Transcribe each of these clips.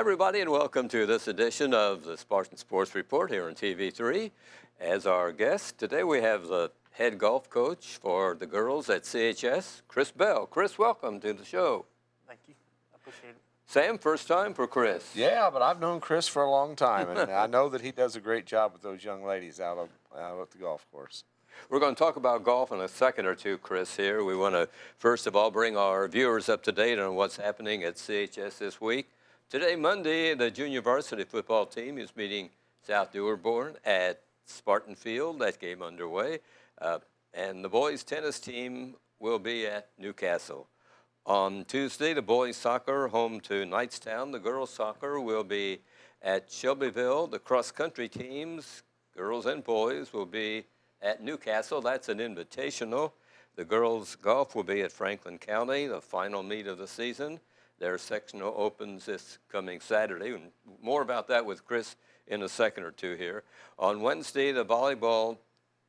everybody, and welcome to this edition of the Spartan Sports Report here on TV3. As our guest, today we have the head golf coach for the girls at CHS, Chris Bell. Chris, welcome to the show. Thank you. I appreciate it. Sam, first time for Chris. Yeah, but I've known Chris for a long time, and I know that he does a great job with those young ladies out at the golf course. We're going to talk about golf in a second or two, Chris, here. We want to, first of all, bring our viewers up to date on what's happening at CHS this week. Today, Monday, the junior varsity football team is meeting South Dearborn at Spartan Field. That game underway. And the boys' tennis team will be at Newcastle. On Tuesday, the boys' soccer home to Knightstown. The girls' soccer will be at Shelbyville. The cross-country teams, girls and boys, will be at Newcastle. That's an invitational. The girls' golf will be at Franklin County, the final meet of the season. Their sectional opens this coming Saturday. And more about that with Chris in a second or two here. On Wednesday, the volleyball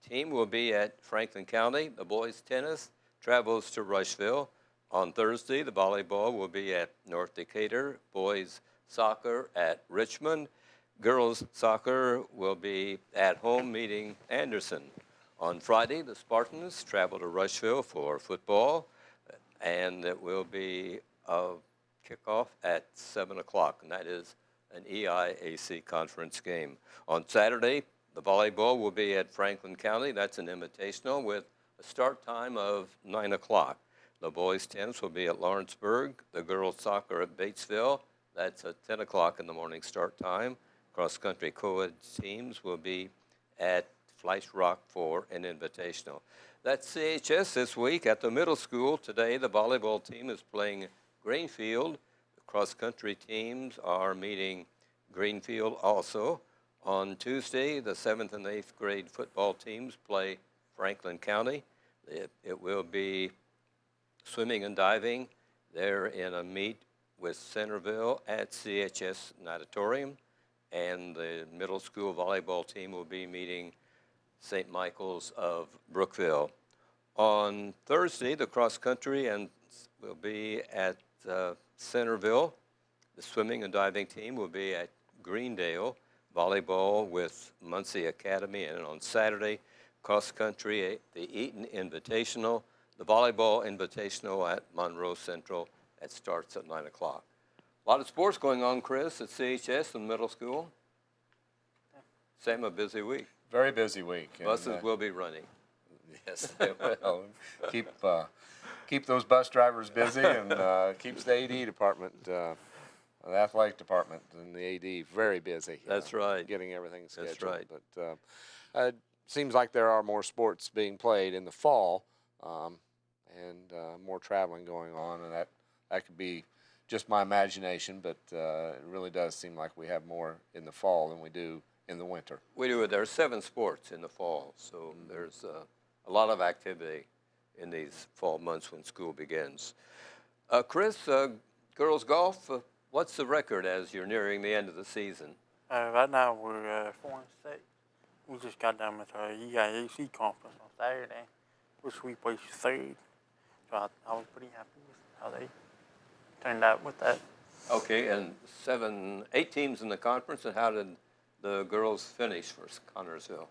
team will be at Franklin County. The boys' tennis travels to Rushville. On Thursday, the volleyball will be at North Decatur. Boys' soccer at Richmond. Girls' soccer will be at home meeting Anderson. On Friday, the Spartans travel to Rushville for football, and it will be a kickoff at 7 o'clock, and that is an EIAC conference game. On Saturday, the volleyball will be at Franklin County. That's an invitational with a start time of 9 o'clock. The boys' tennis will be at Lawrenceburg. The girls' soccer at Batesville. That's at 10 o'clock in the morning start time. Cross-country co-ed teams will be at Fleisch Rock for an invitational. That's CHS this week at the middle school. Today, the volleyball team is playing Greenfield. The cross-country teams are meeting Greenfield also. On Tuesday, the 7th and 8th grade football teams play Franklin County. It will be swimming and diving. They're in a meet with Centerville at CHS Natatorium. And the middle school volleyball team will be meeting St. Michael's of Brookville. On Thursday, the cross-country will be at Centerville. The swimming and diving team will be at Greendale. Volleyball with Muncie Academy. And on Saturday, cross-country, the Eaton Invitational. The volleyball invitational at Monroe Central. That starts at 9 o'clock. A lot of sports going on, Chris, at CHS and middle school. Sam, a busy week. Very busy week. Buses will be running. Yes, they will. Keep those bus drivers busy and keeps the AD department, the athletic department and the AD very busy. That's right. Getting everything scheduled. That's right. But it seems like there are more sports being played in the fall and more traveling going on, and that could be just my imagination, but it really does seem like we have more in the fall than we do in the winter. We do. There are 7 sports in the fall, so there's a lot of activity in these fall months when school begins. Chris, girls golf, what's the record as you're nearing the end of the season? Right now we're 4-6. We just got done with our EIAC conference on Saturday, which we placed 3rd. So I was pretty happy with how they turned out with that. Okay, and 8 teams in the conference, and how did the girls finish for Connorsville?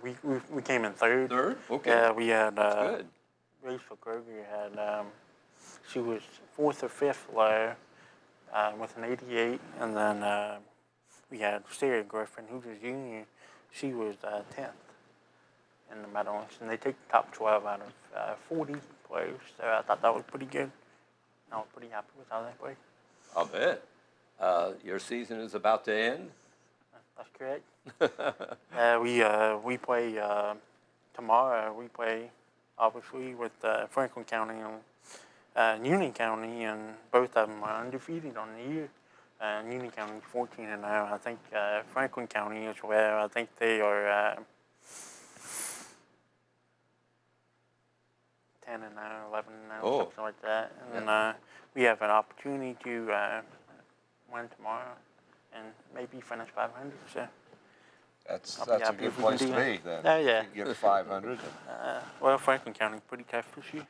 We came in 3rd. 3rd? Okay. Yeah, we had good. Rachel Kroger had she was 4th or 5th low with an 88, and then we had Sarah Griffin, who was a junior. She was 10th in the medals, and they take the top 12 out of 40 players. So I thought that was pretty good. I was pretty happy with how they played. I'll bet. Your season is about to end? That's correct. We play tomorrow. We play obviously with Franklin County and Union County, and both of them are undefeated on the year. Union County is 14-0. I think Franklin County as well. I think they are 10-0, 11-0, something like that. And we have an opportunity to win tomorrow and maybe finish 500. So that's a good place to be then. Yeah. You get 500. Well, Franklin County pretty tough this year.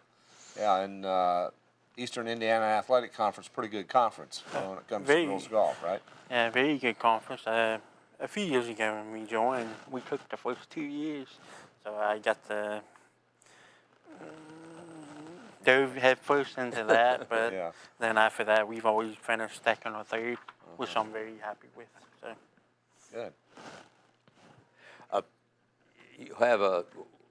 Yeah, and Eastern Indiana Athletic Conference, pretty good conference when it comes to girls golf, right? Yeah, very good conference. A few years ago when we joined, we took the first 2 years, so I got to dove head first into that. But Yeah. then after that, we've always finished second or third, which I'm very happy with. So Good. You have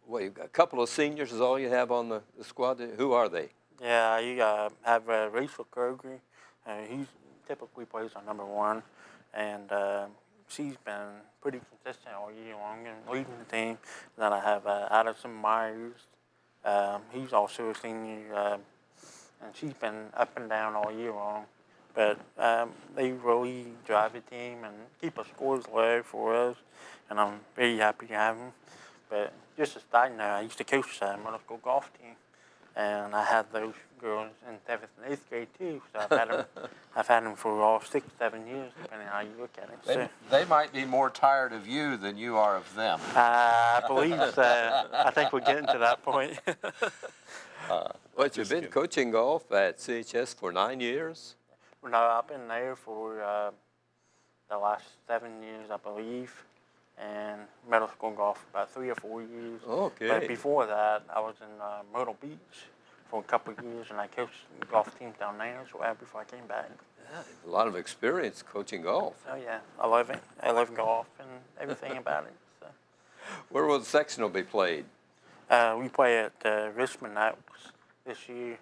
you've got a couple of seniors is all you have on the squad. Who are they? yeah, you have Rachel Kroger. He typically plays on number one, and she's been pretty consistent all year long and leading the team. Then I have Addison Myers. He's also a senior, and she's been up and down all year long. But they really drive the team and keep our scores low for us, and I'm very happy to have them. But just a side note, I used to coach a middle school golf team, and I had those girls in 7th and 8th grade too. So I've had them for all 6, 7 years, depending on how you look at it. They might be more tired of you than you are of them. I believe so. I think we're getting to that point. Well, you've been coaching golf at CHS for 9 years. No, I've been there for the last 7 years, I believe, and middle school golf for about 3 or 4 years. Okay. But before that, I was in Myrtle Beach for a couple of years, and I coached golf teams down there as well before I came back. Yeah, a lot of experience coaching golf. Oh yeah, I love it. I love golf and everything about it. So. Where will the sectional be played? We play at Richmond Oaks this year.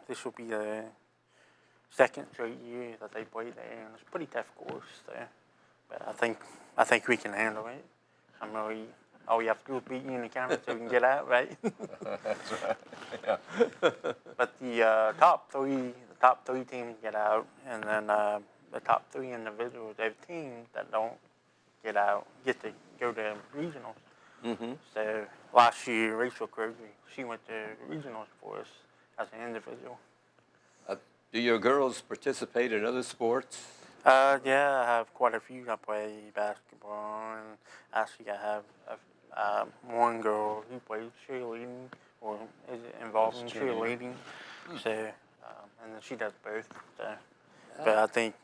This will be the second straight year that they play there, and it's a pretty tough course there. But I think we can handle it. All we have to do is beat Union County so we can get out, right? That's right. Yeah. But the top three teams get out, and then the top 3 individuals, they have teams that don't get out, get to go to regionals. Mm-hmm. So last year, Rachel Kroger, she went to regionals for us as an individual. Do your girls participate in other sports? Yeah, I have quite a few. I play basketball, and actually I have one girl who plays cheerleading or is involved in cheerleading. So, and then she does both. So, but I think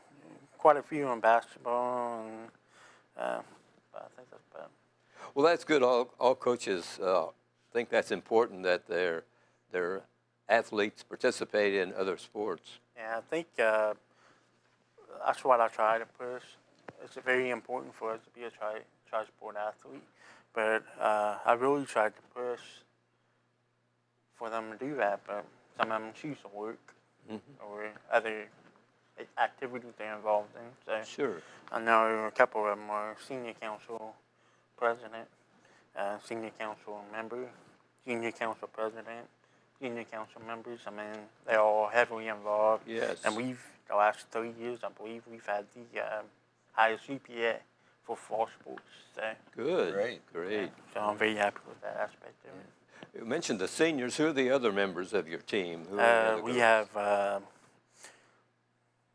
quite a few in basketball, and but I think that's about it. Well, that's good. All coaches think that's important that their athletes participate in other sports. Yeah, I think that's what I try to push. It's very important for us to be a tri-sport athlete, but I really tried to push for them to do that, but some of them choose to work or other activities they're involved in. So Sure. I know a couple of them are senior council president, senior council member, junior council president, junior council members. I mean, they're all heavily involved. Yes. And the last 3 years, I believe, we've had the highest GPA for fall sports. So, Good. Great. Great. so I'm very happy with that aspect of it. You mentioned the seniors. Who are the other members of your team? Who are the other We girls? have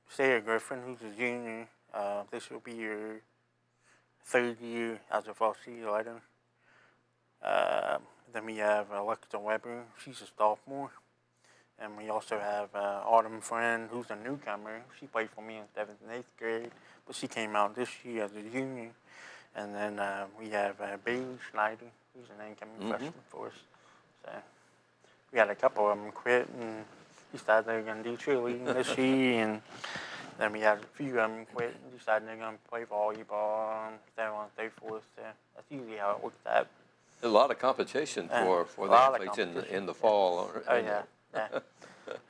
Sarah Griffin, who's a junior. This will be her 3rd year as a varsity leader. Then we have Alexa Weber. She's a sophomore. And we also have Autumn Friend, who's a newcomer. She played for me in 7th and 8th grade, but she came out this year as a junior. And then we have Bailey Schneider, who's an incoming freshman for us. So we had a couple of them quit, and decided they were going to do cheerleading this year. And then we had a few of them quit and decided they're going to play volleyball and so on and so forth. So that's usually how it works out. A lot of competition for the athletes in the fall. Oh, yeah.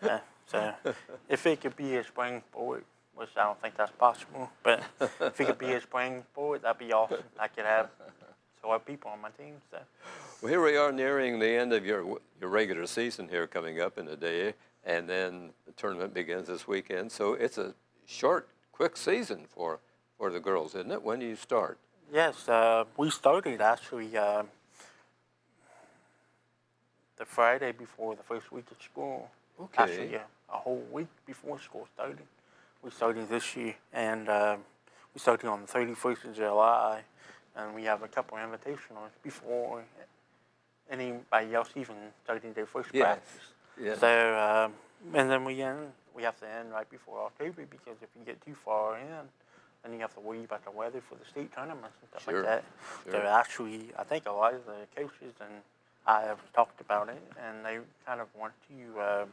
Yeah. So if it could be a spring sport, which I don't think that's possible, but if it could be a spring sport, that'd be awesome. I could have a lot of people on my team. So. Well, here we are nearing the end of your regular season here coming up in a day, and then the tournament begins this weekend. So it's a short, quick season for the girls, isn't it? When do you start? Yes, we started actually the Friday before the first week of school. Okay. Actually, a whole week before school started. We started this year, and we started on the 31st of July, and we have a couple of invitationals before anybody else even started their first practice. Yeah. So And then we have to end right before October, because if you get too far in, then you have to worry about the weather for the state tournaments and stuff Sure. like that. Sure. So actually, I think a lot of the coaches and I have talked about it, and they kind of want to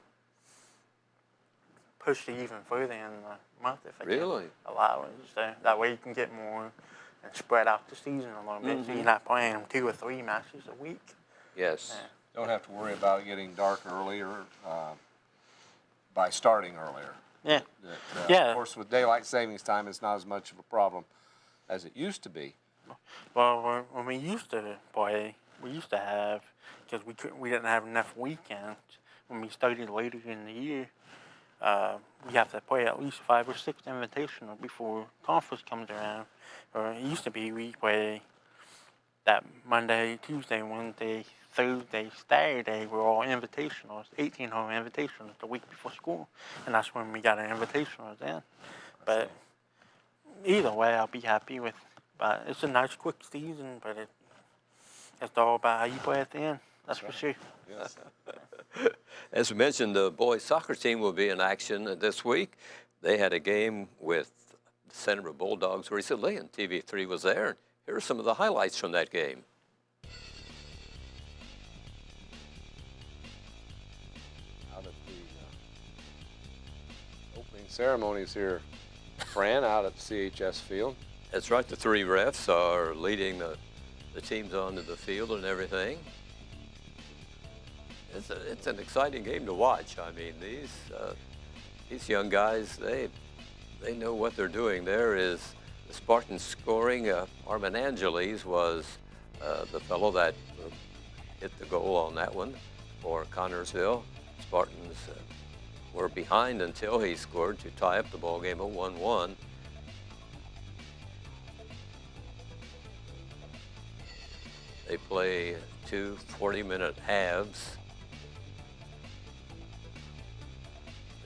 push it even further in the month if they Really? can allow it. So that way you can get more and spread out the season a little bit, so you're not playing 2 or 3 matches a week. Yes. Yeah. Don't have to worry about it getting dark earlier by starting earlier. Yeah. Yeah. Of course, with daylight savings time, it's not as much of a problem as it used to be. Well, when we used to play, we used to have, because we didn't have enough weekends when we started later in the year. We have to play at least 5 or 6 invitational before conference comes around. Or it used to be we play that Monday, Tuesday, Wednesday, Thursday, Saturday were all invitationals, 18-hole invitationals the week before school, and that's when we got our invitationals in. But either way, I'll be happy with. But it's a nice, quick season, but it's all about how you play at the end. That's for sure. Yes. As we mentioned, the boys soccer team will be in action this week. They had a game with the Centerville Bulldogs recently, and TV3 was there. Here are some of the highlights from that game. Out at the opening ceremonies here, Fran, out at the CHS field. That's right. The 3 refs are leading the teams onto the field and everything. It's an exciting game to watch. I mean, these young guys, they know what they're doing. There is the Spartans scoring. Armin Angeles was the fellow that hit the goal on that one for Connorsville. Spartans were behind until he scored to tie up the ball game at 1-1. They play 2 40-minute halves.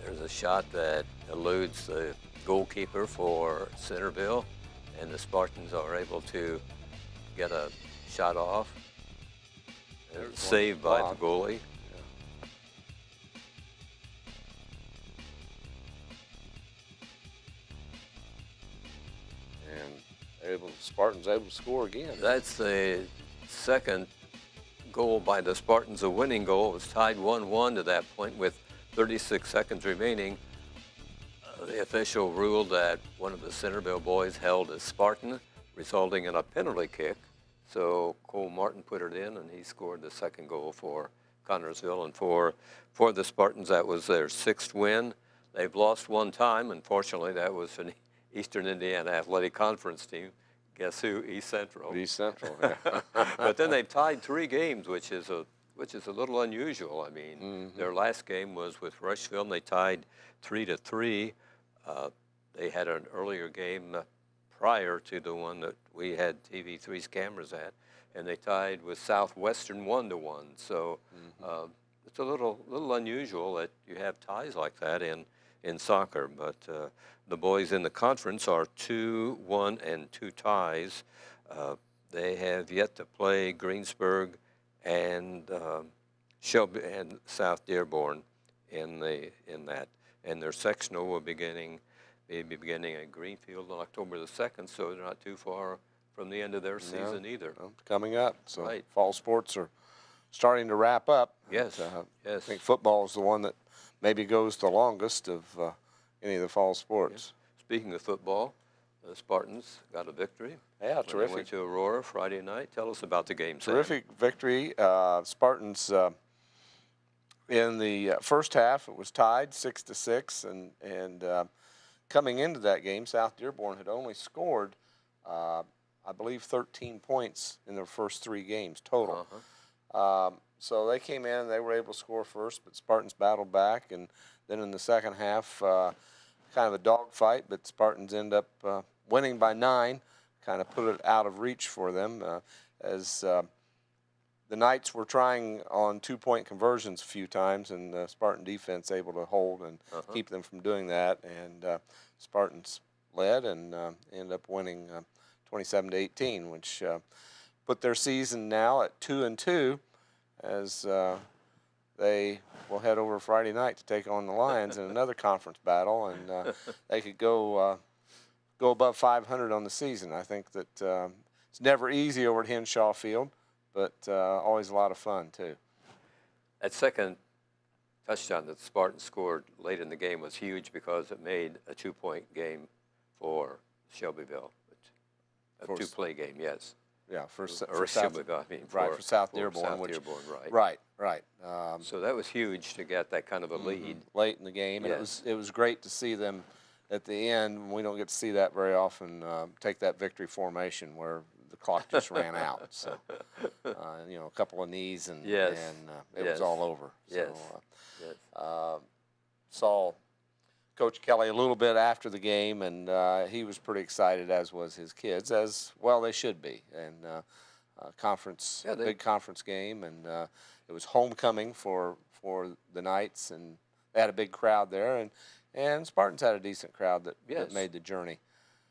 There's a shot that eludes the goalkeeper for Centerville, and the Spartans are able to get a shot off. Saved by the goalie. And Spartans able to score again. That's the second goal by the Spartans, a winning goal. It was tied 1-1 to that point with 36 seconds remaining. The official ruled that one of the Centerville boys held a Spartan, resulting in a penalty kick. So Cole Martin put it in, and he scored the second goal for Connorsville. And for the Spartans, that was their 6th win. They've lost 1 time. Unfortunately, that was an Eastern Indiana Athletic Conference team. Guess who? East Central. East Central, yeah. But then they've tied 3 games, which is a little unusual. I mean, their last game was with Rushville, and they tied 3-3. They had an earlier game prior to the one that we had TV3's cameras at, and they tied with Southwestern 1-1. So it's a little unusual that you have ties like that in soccer. But the boys in the conference are 2-1 and 2 ties. They have yet to play Greensburg and Shelby and South Dearborn in that, and their sectional will be beginning at Greenfield on October the 2nd, so they're not too far from the end of their season either. Well, coming up, so Right. fall sports are starting to wrap up. Yes, I think football is the one that maybe goes the longest of any of the fall sports. Yes. Speaking of football, the Spartans got a victory. Yeah, When terrific. They went to Aurora Friday night. Tell us about the game, Sam. Terrific victory. Spartans in the first half, it was tied 6-6, and coming into that game, South Dearborn had only scored, I believe, 13 points in their first 3 games total. So they came in, they were able to score first, but Spartans battled back, and then in the second half, kind of a dogfight, but Spartans end up winning by 9, kind of put it out of reach for them as the Knights were trying on 2-point conversions a few times, and the Spartan defense able to hold and keep them from doing that. And Spartans led and ended up winning 27-18, which put their season now at 2-2, as they will head over Friday night to take on the Lions in another conference battle, and they could go above 500 on the season. I think that it's never easy over at Henshaw Field, but always a lot of fun too. That second touchdown that the Spartans scored late in the game was huge because it made a 2-point game for Shelbyville. A two-play game, yes. Yeah, for South Shelbyville, I mean, for South Dearborn. Right. So that was huge to get that kind of a lead late in the game, and it was great to see them at the end. We don't get to see that very often. Take that victory formation where the clock just ran out. So, a couple of knees and it was all over. Yes. So, saw Coach Kelly a little bit after the game, and he was pretty excited, as was his kids, as well they should be. And big conference game, and it was homecoming for the Knights, and they had a big crowd there, and Spartans had a decent crowd that made the journey.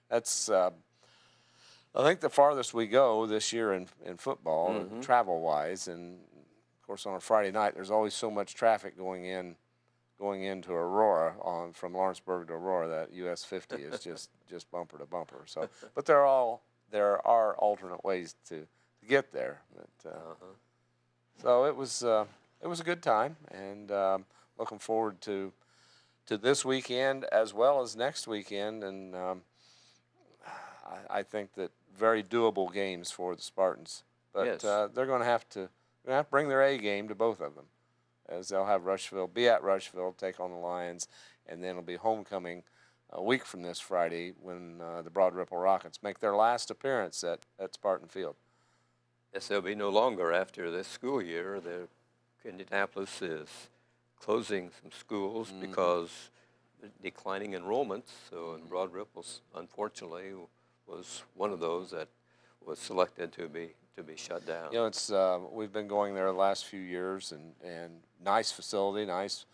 That's I think the farthest we go this year in football, travel-wise, and of course on a Friday night there's always so much traffic going into Aurora from Lawrenceburg to Aurora. That US 50 is just bumper to bumper. So, but there are alternate ways to get there. But, so it was a good time, and looking forward to this weekend as well as next weekend, and I think that very doable games for the Spartans. But they're going to have to bring their A game to both of them, as they'll have be at Rushville, take on the Lions, and then it'll be homecoming a week from this Friday when the Broad Ripple Rockets make their last appearance at Spartan Field. Yes, they'll be no longer after this school year. Indianapolis is closing some schools because of declining enrollments. So, and Broad Ripples, unfortunately, was one of those that was selected to be shut down. It's we've been going there the last few years, and nice facility, nice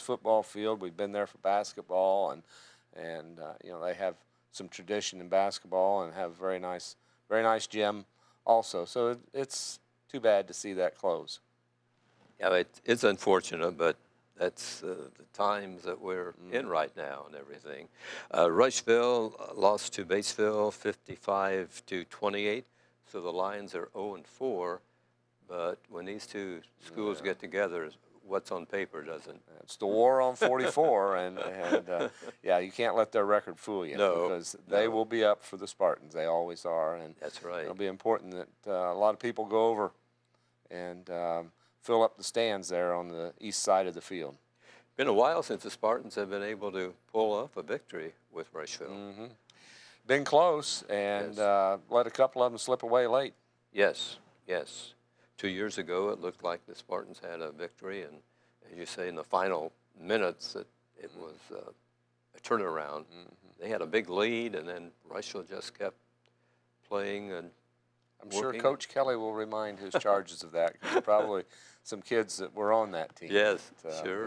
football field. We've been there for basketball, and they have some tradition in basketball and have very nice gym also. So it's too bad to see that close. Yeah, it's unfortunate, but that's the times that we're in right now and everything. Rushville lost to Batesville 55-28. So the Lions are 0-4, but when these two schools get together, what's on paper doesn't. It's the war on 44, and you can't let their record fool you, because they will be up for the Spartans. They always are, and that's right. It'll be important that a lot of people go over and fill up the stands there on the east side of the field. Been a while since the Spartans have been able to pull off a victory with Rushville. Been close, and let a couple of them slip away late. Yes. 2 years ago, it looked like the Spartans had a victory, and as you say, in the final minutes, it was a turnaround. They had a big lead, and then Rushville just kept playing and I'm sure Coach Kelly will remind his charges of that, because probably some kids that were on that team sure.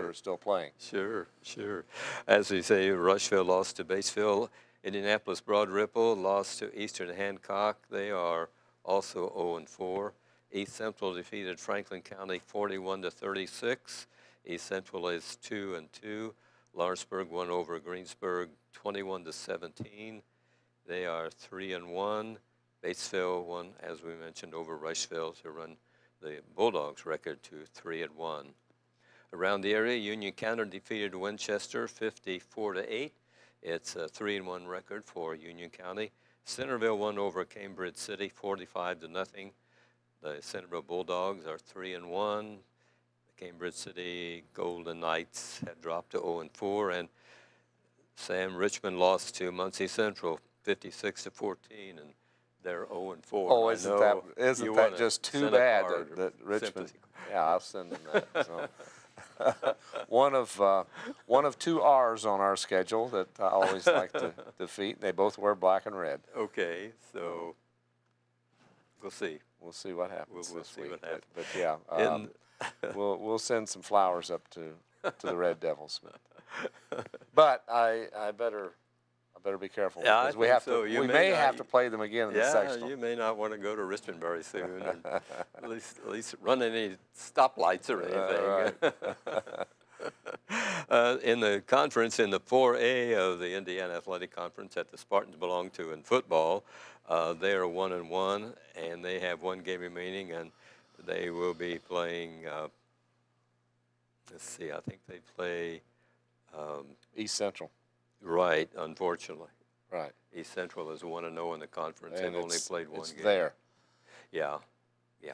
are still playing. Sure. As we say, Rushville lost to Batesville. Indianapolis Broad Ripple lost to Eastern Hancock. They are also 0-4. East Central defeated Franklin County 41-36. East Central is 2-2. Lawrenceburg won over Greensburg 21-17. They are 3-1. Batesville won, as we mentioned, over Rushville to run the Bulldogs' record to 3-1. Around the area, Union County defeated Winchester 54-8. It's a 3-1 record for Union County. Centerville won over Cambridge City 45-0. The Centerville Bulldogs are 3-1. The Cambridge City Golden Knights had dropped to 0-4, and Sam Richmond lost to Muncie Central 56-14, and they're 0-4. Oh, isn't that just too bad that Richmond? Yeah, I'll send them that. So. one of two R's on our schedule that I always like to defeat. They both wear black and red. Okay, so we'll see. We'll see what happens. We'll see what happens. But yeah, we'll send some flowers up to the Red Devils. But I better better be careful Yeah, I because we think have so. to. You We may may not- have to play them again in the Yeah, sectional. you may not want to go to Richmond very soon, or at least run any stoplights or anything. Right. In the conference, in the 4A of the Indiana Athletic Conference that the Spartans belong to in football, they are 1-1, and they have one game remaining, and they will be playing. Let's see, I think they play. East Central. Right, unfortunately. Right. East Central is 1-0 in the conference. And They've only played one game. there. Yeah, yeah.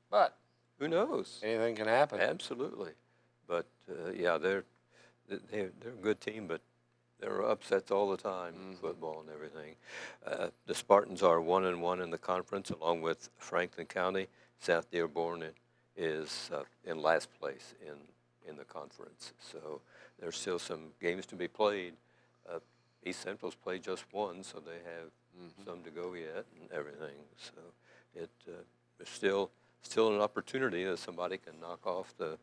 But Who knows? anything can happen. Absolutely. But yeah, they're a good team, but there are upsets all the time in football and everything. The Spartans are 1-1 in the conference, along with Franklin County. South Dearborn is in last place in the conference. So there's still some games to be played. East Central's played just one, so they have some to go yet and everything. So it's still an opportunity that somebody can knock off the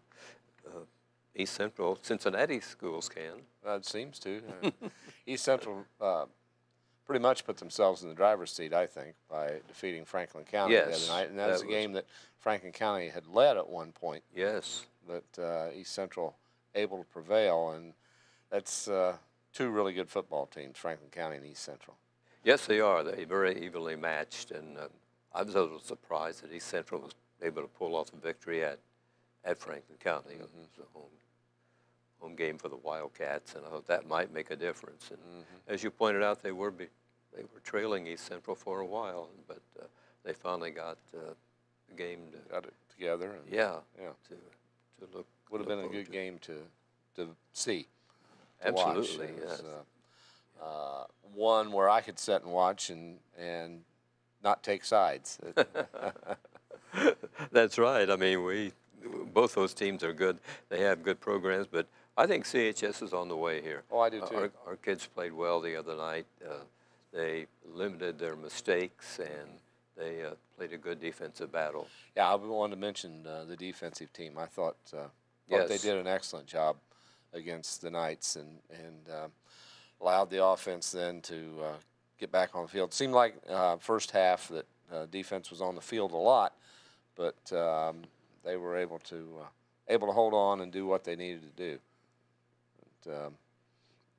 East Central. Cincinnati schools can. It seems to. East Central pretty much put themselves in the driver's seat, I think, by defeating Franklin County the other night. And that was a game that Franklin County had led at one point. Yes. But East Central able to prevail, and that's two really good football teams, Franklin County and East Central. Yes, they are. They're very evenly matched, and I was a little surprised that East Central was able to pull off a victory at Franklin County. It was a home game for the Wildcats, and I thought that might make a difference. And as you pointed out, they were trailing East Central for a while, but they finally got the game Got it together. And, yeah. To look. Would have been a good game to see. Absolutely, watch. It yes. was, one where I could sit and watch and not take sides. That's right. I mean, both those teams are good. They have good programs, but I think CHS is on the way here. Oh, I do too. Our kids played well the other night. They limited their mistakes, and they played a good defensive battle. Yeah, I wanted to mention the defensive team. I thought they did an excellent job against the Knights and allowed the offense then to get back on the field. It seemed like first half that defense was on the field a lot, but they were able to hold on and do what they needed to do.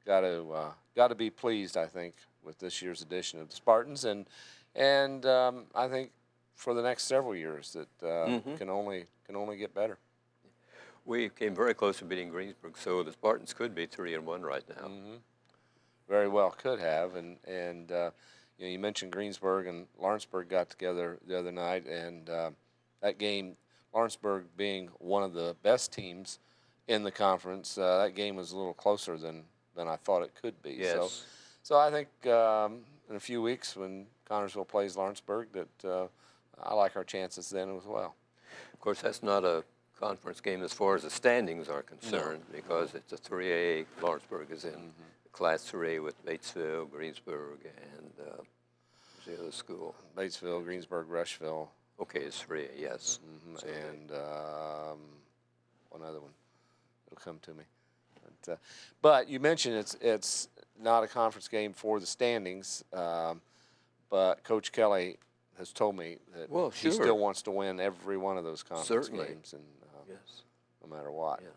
Got to be pleased, I think, with this year's edition of the Spartans, and I think for the next several years that can only get better. We came very close to beating Greensburg, so the Spartans could be 3-1 right now. Very well could have, and you mentioned Greensburg and Lawrenceburg got together the other night, and that game, Lawrenceburg being one of the best teams in the conference, that game was a little closer than I thought it could be. Yes. So I think in a few weeks when Connersville plays Lawrenceburg, that I like our chances then as well. Of course, that's not a conference game as far as the standings are concerned, because it's a 3A. Lawrenceburg is in Class 3A with Batesville, Greensburg, and who's the other school? Batesville, Greensburg, Rushville. Okay, it's 3A, yes. So And one other one. It'll come to me. But you mentioned it's not a conference game for the standings, but Coach Kelly has told me that he still wants to win every one of those conference games, and yes, no matter what. Yeah.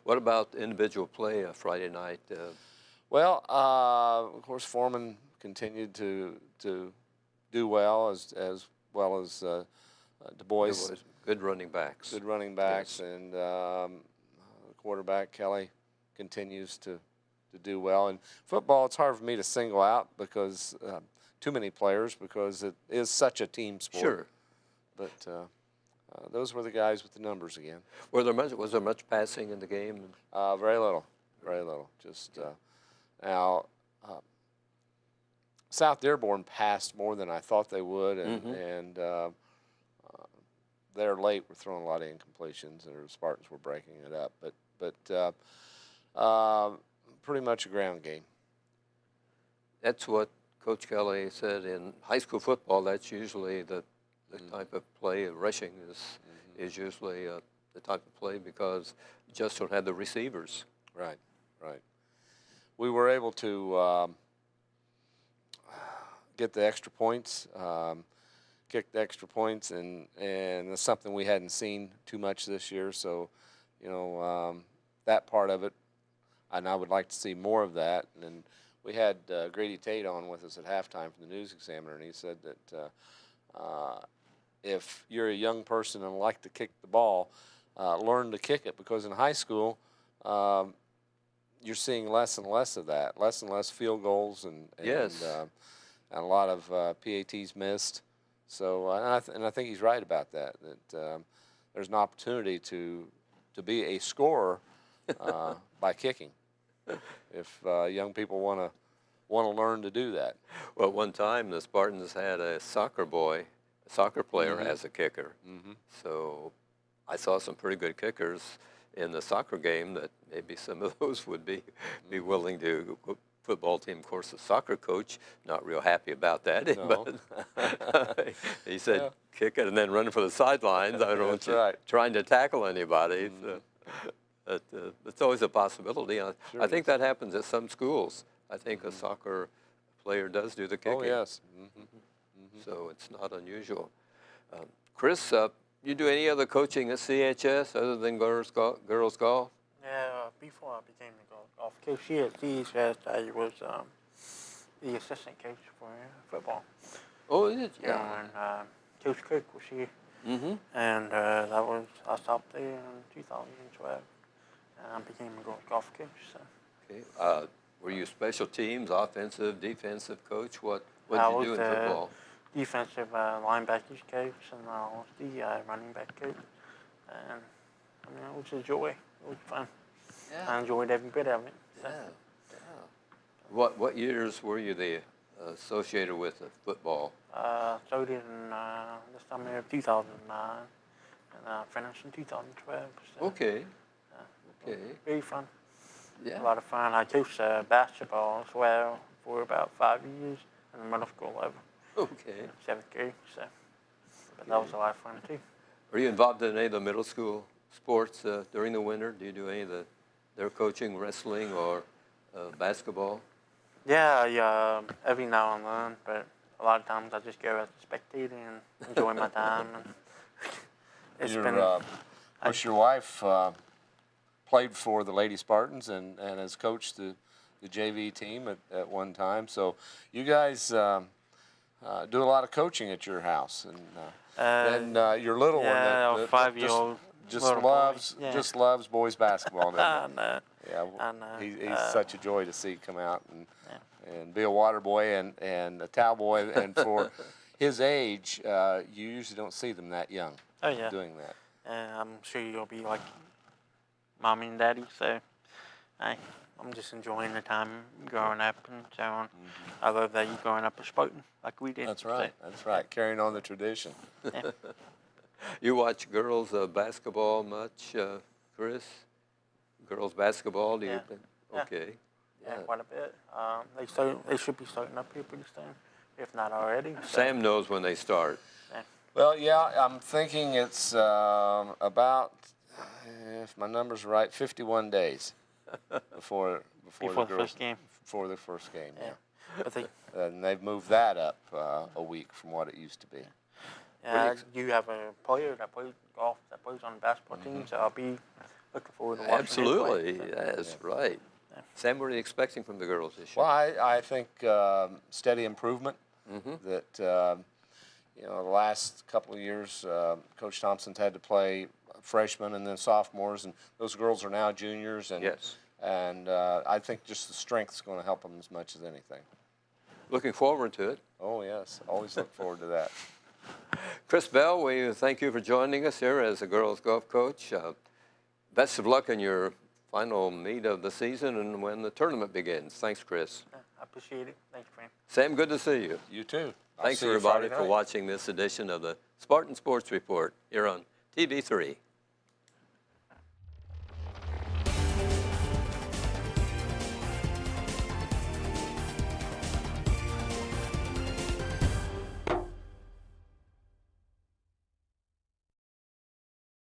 What about individual play Friday night? Well, of course, Foreman continued to do well as well as Du Bois. Good running backs. Good running backs, Yes. and quarterback Kelly continues to do well. In football, it's hard for me to single out because too many players, because it is such a team sport. Sure. But those were the guys with the numbers again. Was there much passing in the game? Very little. Very little. Just now, South Dearborn passed more than I thought they would, and they're late. We're throwing a lot of incompletions, and the Spartans were breaking it up. But pretty much a ground game. That's what Coach Kelly said in high school football. That's usually the type of play. Rushing is usually the type of play because you just don't have the receivers. Right. we were able to get the extra points, kick the extra points, and that's something we hadn't seen too much this year. So, you know, that part of it, and I would like to see more of that. And we had Grady Tate on with us at halftime from the News Examiner, and he said that if you're a young person and like to kick the ball, learn to kick it, because in high school, you're seeing less and less of that, less and less field goals, and Yes. and a lot of PATs missed. So, and I think he's right about that. That there's an opportunity to be a scorer by kicking, if young people want to learn to do that. Well, one time the Spartans had a soccer player as a kicker. So I saw some pretty good kickers in the soccer game that maybe some of those would be willing to. Football team, of course, the soccer coach, not real happy about that. No. But he said, kick it and then run for the sidelines. I don't want you trying to tackle anybody. So, but, it's always a possibility. I think that happens at some schools. I think a soccer player does do the kicking. Oh, yes. So it's not unusual. Chris, you do any other coaching at CHS other than girls golf? Yeah, before I became the golf coach here at CHS, I was the assistant coach for football. Oh, is it? Yeah. And Coach Cook was here. And I stopped there in 2012, and I became a golf coach. So. Okay. Were you special teams, offensive, defensive coach? What did you do in football? Defensive linebackers coach, and I was the running back coach. And I mean, it was a joy. It was fun. Yeah. I enjoyed every bit of it. So. Yeah. What years were you associated with football? Started in the summer of 2009, and finished in 2012. So, okay. Okay. Very fun. Yeah. A lot of fun. I coached basketball as well for about 5 years in the middle school level. Okay. 7th grade. So, but that was a lot of fun too. Are you involved in any of the middle school sports during the winter? Do you do any of their coaching, wrestling, or basketball? Yeah, every now and then, but a lot of times I just go as a spectator and enjoy my time. And your wife played for the Lady Spartans and has coached the JV team at one time. So you guys do a lot of coaching at your house, and your little one, that 5-year-old, just loves boys basketball. I know. Yeah, I know. He's such a joy to see come out and be a water boy and a towel boy. And for his age, you usually don't see them that young doing that. I'm sure you'll be like mommy and daddy, so I'm just enjoying the time growing up and so on. I love that you're growing up a Spartan like we did. That's right. So. That's right. Carrying on the tradition. Yeah. You watch girls basketball much, Chris? Girls basketball? Do you? Okay. Yeah, quite a bit. They should be starting up here pretty soon, if not already. So. Sam knows when they start. Yeah. Well, yeah, I'm thinking it's about, if my numbers are right, 51 days before the first game. Before the first game. Yeah. But and they've moved that up a week from what it used to be. Yeah, you have a player that plays golf that plays on the basketball team, so I'll be looking forward to watching Absolutely, him play. yes, right. Yeah. Sam, what are you expecting from the girls this year? Well, I think steady improvement. That the last couple of years, Coach Thompson's had to play freshmen and then sophomores, and those girls are now juniors. And yes. And I think just the strength is going to help them as much as anything. Looking forward to it. Oh yes, always look forward to that. Chris Bell, we thank you for joining us here as a girls golf coach. Best of luck in your final meet of the season and when the tournament begins. Thanks, Chris. I appreciate it. Thanks, Frank. Sam, good to see you. You too. Thanks, everybody, for watching this edition of the Spartan Sports Report here on TV3.